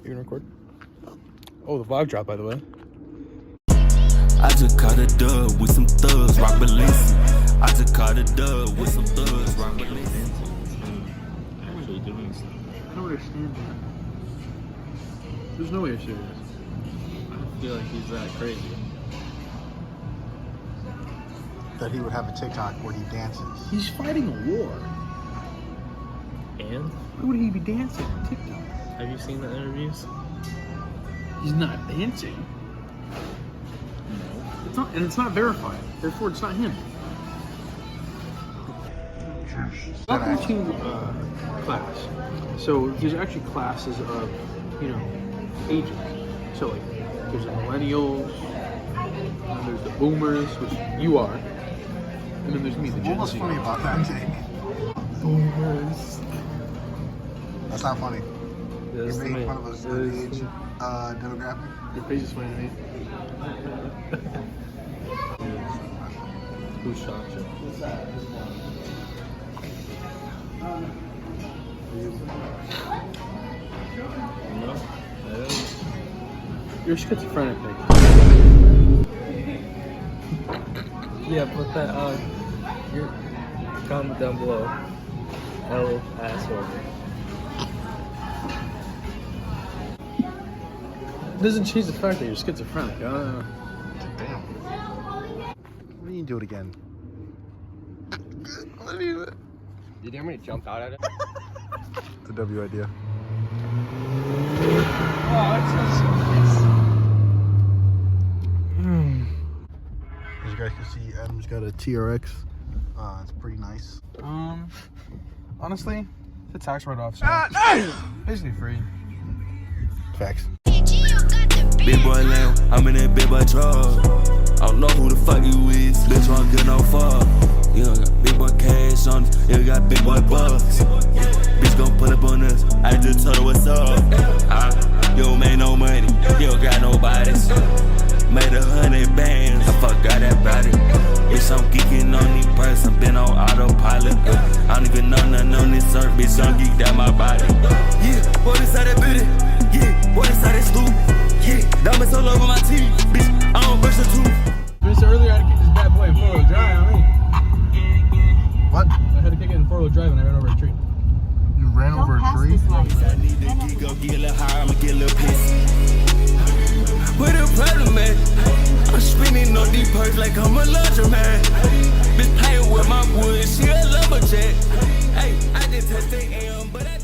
You gonna record? Oh, the vlog dropped, by the way. I just caught a dub with some thugs, rock Balenci. I just caught a dub with some thugs, rock Balenci. Actually doing stuff. I don't understand that. There's no way you're serious. I feel like he's that crazy. That he would have a TikTok where he dances. He's fighting a war. And Why would he be dancing on TikTok? have you seen the interviews? He's not dancing. No. It's not, and it's not verified. Therefore, it's not him. Welcome to class. So there's actually classes of, ages. So like, there's the millennials, and there's the boomers, which you are, and then there's me, the Gen What's Z. funny about that, Jake? Boomers. That's not funny. You're That's making me. fun of us at age demographic. Your face is funny to me. Who shot you? No, I don't. You're schizophrenic, Nick. Yeah, put that on. Your comment down below. L asshole. It doesn't change the fact that you're schizophrenic. Damn. What do you do it again? You dare me to jump out at it? It's a W idea. As you guys can see, Adam's got a TRX. It's pretty nice. Honestly, the tax write-off, so basically free. Facts. Big boy lamb, I'm in that big boy truck. I don't know who the fuck you is, bitch, I don't get no fuck. You don't got big boy cash on us, you got big boy bucks. Bitch gon' pull up on us, I just told her what's up. You don't make no money, you don't got nobody. Made 100 bands, I forgot that body. Bitch, I'm geeking on these purse, I've been on autopilot. I don't even know nothing on this earth, bitch, I'm geeked out my body. Yeah, boy, this how that booty. Yeah, boy, this how that stoop. Yeah, diamonds all over my teeth, bitch, I don't brush the tooth. Mr. Earlier, I had to kick this bad boy in four-wheel drive. What? I had to kick it in four-wheel drive and I ran over a tree. You ran over a tree? I need to go get a little higher, I'ma get a little pissy. What the problem, man? I'm spinning on these perks like I'm a laundromat. Bitch playing with my wood, she a lumberjack. Hey, I did test the AM, but I